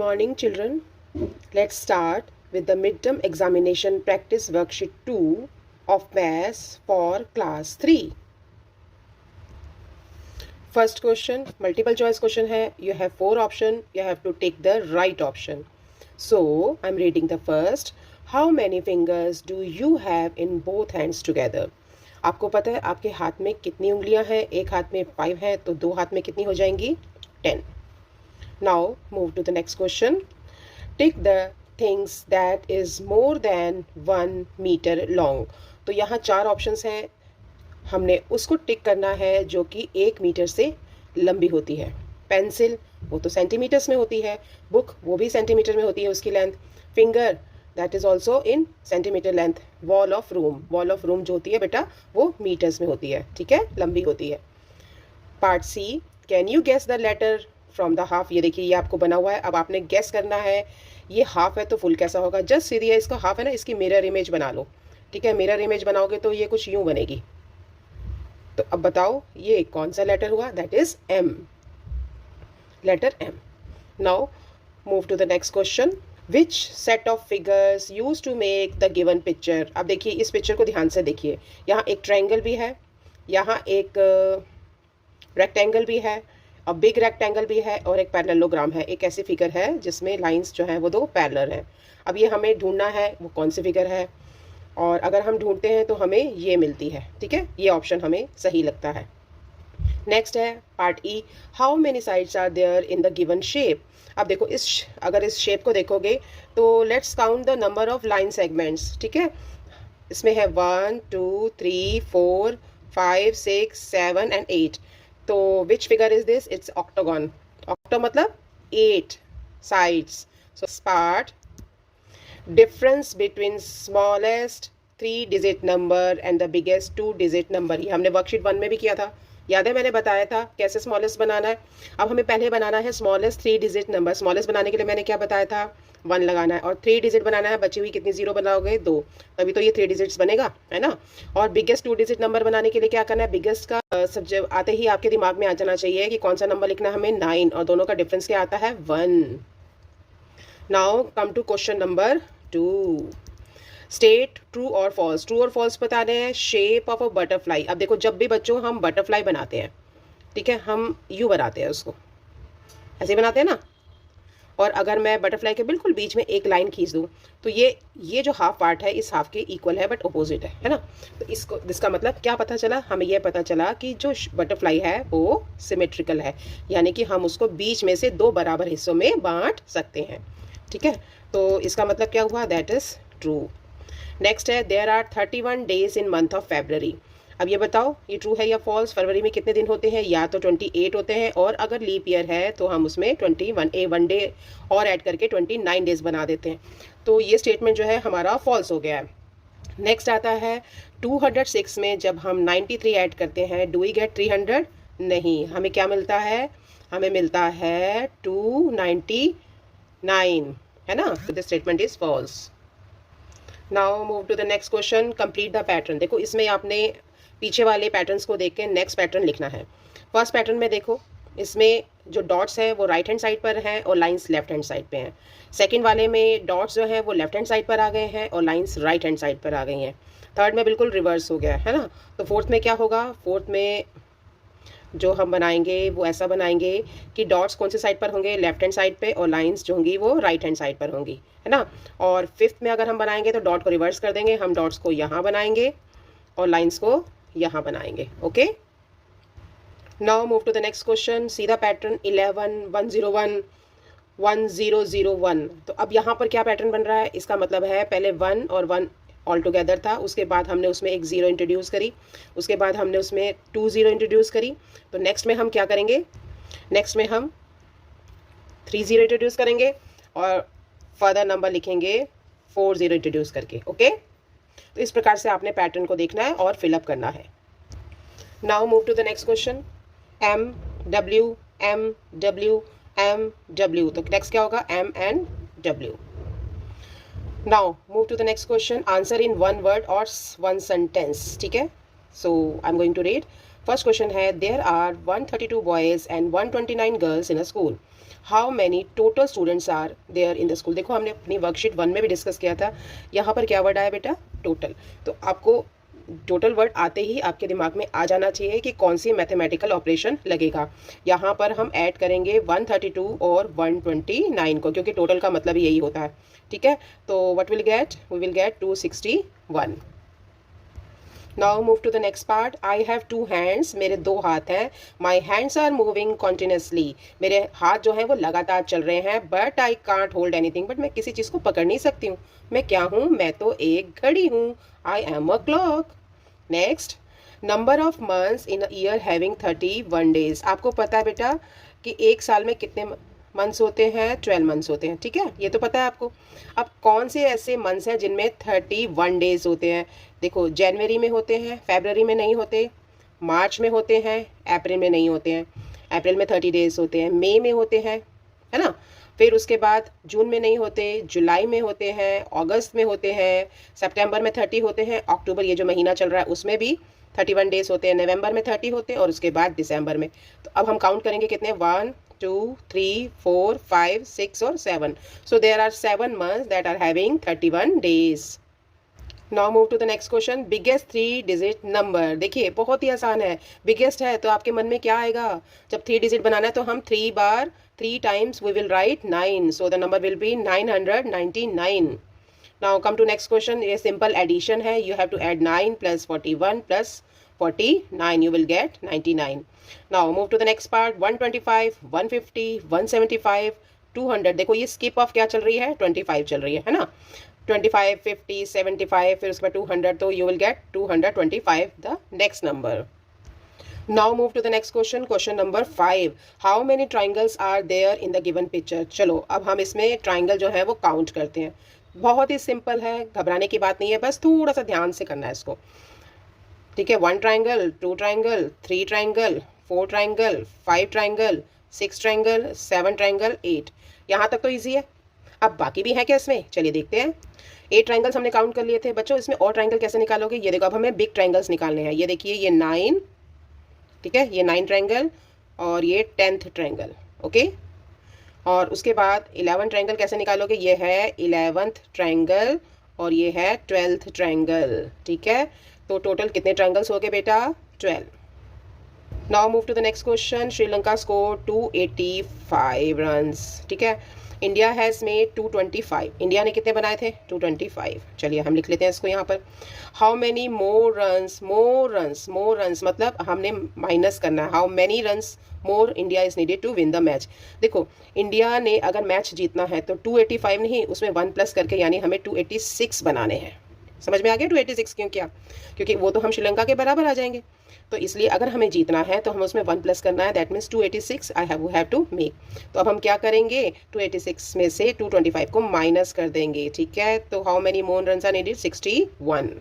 morning, children. Let's start with the midterm examination practice worksheet 2 of maths for class 3. First question, multiple choice question hai. You have 4 options. You have to take the right option. So, I'm reading the first. How many fingers do you have in both hands together? आपको पता है आपके हाथ में कितनी उंगलियां हैं? एक हाथ में 5 है तो दो हाथ में कितनी हो जाएंगी? 10. Now move to the next question. Tick the things that is more than 1 meter long. तो यहाँ 4 ऑप्शंस हैं. हमने उसको टिक करना है जो कि 1 मीटर से लंबी होती है. पेंसिल वो तो सेंटीमीटर्स में होती है. बुक वो भी सेंटीमीटर में होती है उसकी length. Finger that is also in centimetre length. Wall of room जो होती है बेटा वो मीटर्स में होती है. ठीक है, लंबी होती है. Part C, can you guess the letter from the half. ये देखिए ये आपको बना हुआ है. अब आपने गेस करना है ये हाफ है तो फुल कैसा होगा. जस्ट सीधी है इसका हाफ है ना, इसकी मिरर इमेज बना लो. ठीक है, मिरर इमेज बनाओगे तो ये कुछ यूं बनेगी. तो अब बताओ ये कौन सा लेटर हुआ. That is M, letter M. Now move to the next question. Which set of figures use to make the given picture. अब देखिए इस पिक्चर को ध्यान से देखिए. यहाँ एक ट्रायंगल भी है, यहाँ एक रेक्टेंगल भी है, अब बिग रेक्टेंगल भी है और एक पैरेललोग्राम है. एक ऐसी फिगर है जिसमें लाइंस जो हैं वो 2 पैरेलल हैं. अब ये हमें ढूंढना है वो कौन सी फिगर है, और अगर हम ढूंढते हैं तो हमें ये मिलती है. ठीक है, ये ऑप्शन हमें सही लगता है. नेक्स्ट है part E. How many sides are there in the given shape. अब देखो अगर इस शेप को देखोगे तो let's count the number of line segments. ठीक है, इसमें है 1 2 3 4 5 6 7 एंड 8. तो which figure is this. It's octagon. Octa मतलब 8 sides. So part difference between smallest 3-digit number and the biggest 2-digit number. ये हमने वर्कशीट 1 में भी किया था. याद है मैंने बताया था कैसे स्मॉलेस्ट बनाना है. अब हमें पहले बनाना है स्मॉलेस्ट 3-digit नंबर. स्मॉलेस्ट बनाने के लिए मैंने क्या बताया था, 1 लगाना है, और 3-digit बनाना है. बची हुई कितनी जीरो बनाओगे, 2. तभी तो ये 3 डिजिट्स बनेगा, है ना. और बिगेस्ट 2-digit नंबर बनाने के लिए क्या करना है, बिगेस्ट का सब्जेक्ट आते ही आपके दिमाग में आ जाना चाहिए कि कौन सा नंबर लिखना है हमें. 9, और दोनों का डिफरेंस क्या आता है, 1. Now come to question number 2. State true और फॉल्स. ट्रू और फॉल्स बताने हैं. Shape of a butterfly. अब देखो जब भी बच्चों हम बटरफ्लाई बनाते हैं, ठीक है, हम यू बनाते हैं उसको, ऐसे बनाते हैं ना. और अगर मैं बटरफ्लाई के बिल्कुल बीच में एक लाइन खींच दूँ तो ये जो हाफ पार्ट है इस हाफ के इक्वल है बट अपोजिट है ना. तो इसका मतलब क्या पता चला, हमें यह पता चला कि जो बटरफ्लाई है वो सिमेट्रिकल है, यानी कि हम उसको बीच में से 2 बराबर हिस्सों में बांट सकते हैं. ठीक है, तो इसका मतलब क्या हुआ, दैट इज ट्रू. नेक्स्ट है there are 31 days in month of February. अब ये बताओ ये ट्रू है या फॉल्स. फरवरी में कितने दिन होते हैं, या तो 28 होते हैं, और अगर लीप ईयर है तो हम उसमें 1 डे और ऐड करके 29 डेज बना देते हैं. तो ये स्टेटमेंट जो है हमारा फॉल्स हो गया है. नेक्स्ट आता है 206 में जब हम 93 ऐड करते हैं, डू वी गेट 300. नहीं, हमें क्या मिलता है, हमें मिलता है 299, है ना. तो this statement is false. Now move to the next question. Complete the pattern. देखो इसमें आपने पीछे वाले पैटर्न्स को देख के नेक्स्ट पैटर्न लिखना है. फर्स्ट पैटर्न में देखो इसमें जो डॉट्स हैं वो राइट हैंड साइड पर हैं और लाइंस लेफ्ट हैंड साइड पे हैं. सेकंड वाले में डॉट्स जो हैं वो लेफ्ट हैंड साइड पर आ गए हैं और लाइंस राइट हैंड साइड पर आ गई हैं. थर्ड में बिल्कुल रिवर्स हो गया है ना. तो फोर्थ में क्या होगा, फोर्थ में जो हम बनाएंगे वो ऐसा बनाएंगे कि डॉट्स कौन से साइड पर होंगे, लेफ्ट हैंड साइड पे, और लाइंस जो होंगी वो राइट हैंड साइड पर होंगी, है ना. और फिफ्थ में अगर हम बनाएंगे तो डॉट को रिवर्स कर देंगे. हम डॉट्स को यहाँ बनाएंगे और लाइंस को यहाँ बनाएंगे. Okay, now move to the next question. See the pattern 11 101 1001. तो अब यहाँ पर क्या पैटर्न बन रहा है, इसका मतलब है पहले 1 और 1 ऑल टुगेदर था, उसके बाद हमने उसमें एक 0 इंट्रोड्यूस करी, उसके बाद हमने उसमें 2 0 इंट्रोड्यूस करी. तो नेक्स्ट में हम क्या करेंगे, नेक्स्ट में हम 3 0 इंट्रोड्यूस करेंगे और फर्दर नंबर लिखेंगे 4 0 इंट्रोड्यूस करके. ओके, तो इस प्रकार से आपने पैटर्न को देखना है और फिलअप करना है. Now move to the next question. M W M W M W. तो नेक्स्ट क्या होगा, M and W. Now move to the next question. Answer in 1 word or 1 sentence. ठीक है, so I'm going to read. First question है, there are 132 boys and 129 girls in a school, how many total students are there in the school. देखो हमने अपनी worksheet 1 में भी discuss किया था, यहाँ पर क्या वर्ड आया बेटा, टोटल। तो आपको टोटल वर्ड आते ही आपके दिमाग में आ जाना चाहिए कि कौन सी मैथमेटिकल ऑपरेशन लगेगा। यहाँ पर हम ऐड करेंगे 132 और 129 को, क्योंकि टोटल का मतलब यही होता है, ठीक है। तो what will get, we will get 261। Now move to the next part. I have 2 hands, मेरे 2 हाथ हैं। My hands are moving continuously, मेरे हाथ जो हैं वो लगातार चल रहे हैं। But I can't hold anything, but मैं किसी चीज़ को पकड़ नहीं सकती हूँ। मैं क्या हूँ, मैं तो एक घड़ी हूँ। I am a clock. Next, number of months in a year having 31 days. आपको पता है बेटा कि एक साल में कितने मंथ्स होते हैं, 12 मंथ्स होते हैं, ठीक है, ये तो पता है आपको। अब कौन से ऐसे मंथ्स हैं जिनमें 31 डेज होते हैं। देखो, जनवरी में होते हैं, फरवरी में नहीं होते, मार्च में होते हैं, अप्रैल में नहीं होते हैं। अप्रैल में 30 डेज होते हैं, मई में होते हैं, है ना। फिर उसके बाद जून में नहीं होते, जुलाई में होते हैं, अगस्त में होते हैं, सितंबर में 30 होते हैं, अक्टूबर ये जो महीना चल रहा है उसमें भी 31 डेज होते हैं, नवंबर में 30 होते हैं, और उसके बाद दिसंबर में। तो अब हम काउंट करेंगे कितने, 1 2 3 4 5 6 और 7। So there are 7 months that are having 31 days. Now move to the next question, biggest 3 digit number. देखिए बहुत ही आसान है, बिगेस्ट है तो आपके मन में क्या आएगा, जब 3 डिजिट बनाना है तो हम 3 बार 3 times we will write 9, so the number will be 999। Now come to next question, ये सिंपल एडिशन है, you have to add 9 + 41 + 49, you will get 99. Now move to the next part, 125, 150, 175, 200। देखो ये skip ऑफ क्या चल रही है, 25 चल रही है ना। 25, 50, 75, फिर उसके बाद 200, तो you will get 225 the next number. Now move to the next question, question number 5. How many triangles are there in the given picture? चलो अब हम इसमें ट्राइंगल जो है वो काउंट करते हैं। बहुत ही सिंपल है, घबराने की बात नहीं है, बस थोड़ा सा ध्यान से करना है इसको, ठीक है। 1 triangle, 2 triangle, 3 triangle, 4 triangle, 5 triangle, 6 triangle, 7 triangle, 8। यहाँ तक तो इजी है। अब बाकी भी है क्या इसमें, चलिए देखते हैं। 8 ट्राइंगल्स हमने काउंट कर लिए थे बच्चों, इसमें और ट्राइंगल कैसे निकालोगे, ये देखो अब हमें बिग ट्राइंगल्स निकालने हैं। ये देखिए ये 9, ठीक है, ये 9 ट्राइंगल, और ये 10th ट्राइंगल, ओके। और उसके बाद 11 ट्राइंगल कैसे निकालोगे, ये है 11th ट्राइंगल, और ये है 12th ट्राइंगल, ठीक है। तो टोटल कितने ट्राइंगल्स हो गए बेटा, 12। Now move to the next question, Sri Lanka score 285 runs, ठीक है। इंडिया हैज़ मेड 225, इंडिया ने कितने बनाए थे, 225। चलिए हम लिख लेते हैं इसको यहाँ पर। How many more runs, more runs, more runs मतलब हमने माइनस करना है, how many runs more India is needed to win the match. देखो इंडिया ने अगर मैच जीतना है तो 285 नहीं, उसमें 1 प्लस करके यानी हमें 286 बनाने हैं। समझ में आ गया 286 क्यों किया, क्योंकि वो तो हम श्रीलंका के बराबर आ जाएंगे। तो इसलिए अगर हमें जीतना है तो हमें उसमें 1 प्लस करना है, that means 286 I have to make. तो अब हम क्या करेंगे, 286 में से 225 को माइनस कर देंगे, ठीक है। तो how many more runs are needed, 61।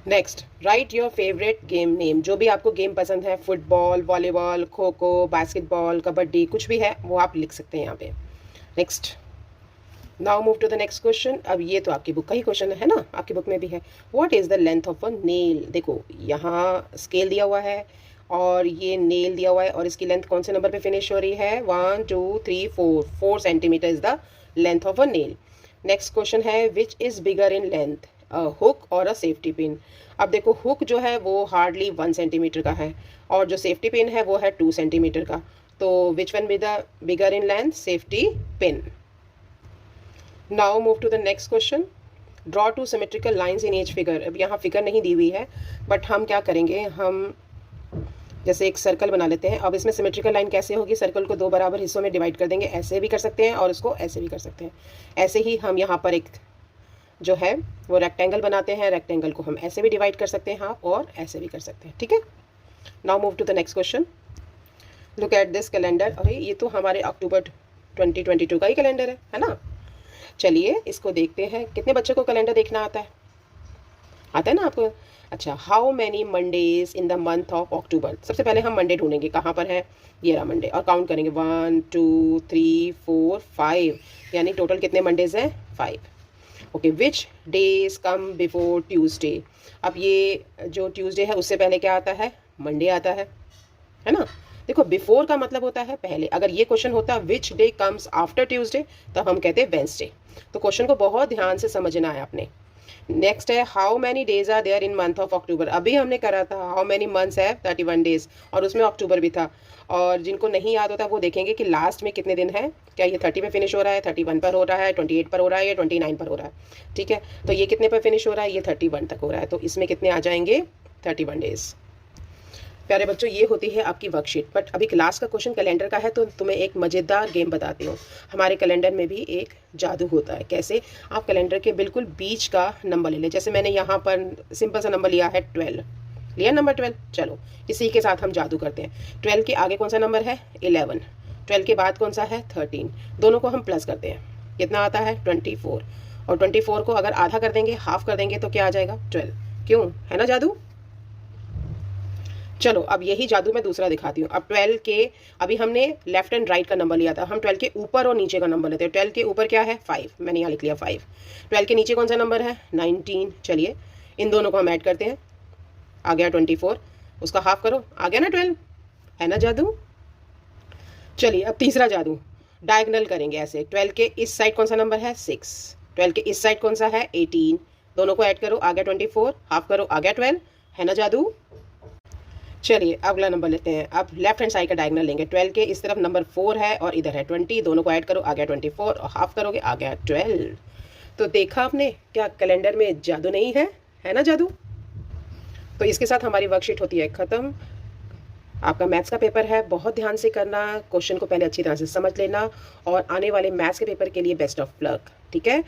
Next, write your favourite game name. जो भी आपको गेम पसंद है, football, volleyball, kho kho, basketball, kabaddi, कुछ भी है वो आप लिख सकते हैं यहाँ पे। Next, now move to the next question. अब ये तो आपकी बुक का ही क्वेश्चन है ना, आपकी बुक में भी है। What is the length of a nail. देखो यहाँ स्केल दिया हुआ है और ये नेल दिया हुआ है, और इसकी लेंथ कौन से नंबर पे फिनिश हो रही है, 1 2 3 4, 4 centimetre is the length of a nail. Next question है, which is bigger in length, a hook or a safety pin. अब देखो हुक जो है वो हार्डली 1 सेंटीमीटर का है, और जो सेफ्टी पिन है वो है 2 सेंटीमीटर का। तो which one be the bigger in length, safety pin. Now move to the next question, draw 2 symmetrical lines in each figure. अब यहाँ फिगर नहीं दी हुई है, बट हम क्या करेंगे, हम जैसे एक सर्कल बना लेते हैं। अब इसमें सिमेट्रिकल लाइन कैसे होगी, सर्कल को 2 बराबर हिस्सों में डिवाइड कर देंगे, ऐसे भी कर सकते हैं और उसको ऐसे भी कर सकते हैं। ऐसे ही हम यहाँ पर एक जो है वो रेक्टेंगल बनाते हैं, रेक्टेंगल को हम ऐसे भी डिवाइड कर सकते हैं हाँ, और ऐसे भी कर सकते हैं, ठीक है। Now move to the next question, look at this calendar. अरे ये तो हमारे अक्टूबर 2022 का ही कैलेंडर है ना। चलिए इसको देखते हैं, कितने बच्चों को कैलेंडर देखना आता है ना आपको। अच्छा, how many Mondays in the month of अक्टूबर। सबसे पहले हम मंडे ढूंढेंगे, कहाँ पर है, ये रहा मंडे, और काउंट करेंगे 1 2 3 4 5, यानी टोटल कितने मंडेज हैं, 5। ओके, विच डेज कम बिफोर ट्यूसडे। अब ये जो ट्यूसडे है उससे पहले क्या आता है, मंडे आता है ना। देखो बिफोर का मतलब होता है पहले, अगर ये क्वेश्चन होता which day comes after Tuesday तब हम कहते हैं वेंसडे। तो क्वेश्चन को बहुत ध्यान से समझना है आपने। नेक्स्ट है how many days are there in month of October. अभी हमने करा था हाउ मैनी मंथ्स है 31 डेज, और उसमें अक्टूबर भी था। और जिनको नहीं याद होता वो देखेंगे कि लास्ट में कितने दिन है, क्या ये 30 पे फिनिश हो रहा है, 31 पर हो रहा है, 28 पर हो रहा है या 29 पर हो रहा है। ठीक है, तो ये कितने पर फिनिश हो रहा है, ये 31 तक हो रहा है, तो इसमें कितने आ जाएंगे 31 डेज। प्यारे बच्चों, ये होती है आपकी वर्कशीट। बट अभी क्लास का क्वेश्चन कैलेंडर का है, तो तुम्हें एक मज़ेदार गेम बताती हूँ। हमारे कैलेंडर में भी एक जादू होता है। कैसे, आप कैलेंडर के बिल्कुल बीच का नंबर ले लें। जैसे मैंने यहाँ पर सिंपल सा नंबर लिया है 12, लिया नंबर 12। चलो इसी के साथ हम जादू करते हैं। 12 के आगे कौन सा नंबर है 11, 12 के बाद कौन सा है 13, दोनों को हम प्लस करते हैं, कितना आता है 24। और 24 को अगर आधा कर देंगे, हाफ कर देंगे, तो क्या आ जाएगा 12। क्यों, है ना जादू। चलो अब यही जादू मैं दूसरा दिखाती हूँ। अब 12 के, अभी हमने लेफ्ट एंड राइट का नंबर लिया था, हम 12 के ऊपर और नीचे का नंबर लेते हैं। 12 के ऊपर क्या है 5, मैंने यहाँ लिख लिया 5। 12 के नीचे कौन सा नंबर है 19। चलिए इन दोनों को हम ऐड करते हैं, आ गया 24, उसका हाफ करो, आ गया ना 12, है ना जादू। चलिए अब तीसरा जादू, डायगनल करेंगे ऐसे। 12 के इस साइड कौन सा नंबर है 6, 12 के इस साइड कौन सा है 18, दोनों को ऐड करो, आ गया 24, हाफ करो, आ गया 12, है ना जादू। चलिए अगला नंबर लेते हैं। अब लेफ्ट हैंड साइड का डायगोनल लेंगे। 12 के इस तरफ नंबर 4 है और इधर है 20, दोनों को ऐड करो, आ गया 24, और हाफ करोगे, आ गया 12। तो देखा आपने, क्या कैलेंडर में जादू नहीं है ना जादू। तो इसके साथ हमारी वर्कशीट होती है ख़त्म। आपका मैथ्स का पेपर है, बहुत ध्यान से करना, क्वेश्चन को पहले अच्छी तरह से समझ लेना, और आने वाले मैथ्स के पेपर के लिए बेस्ट ऑफ लक। ठीक है।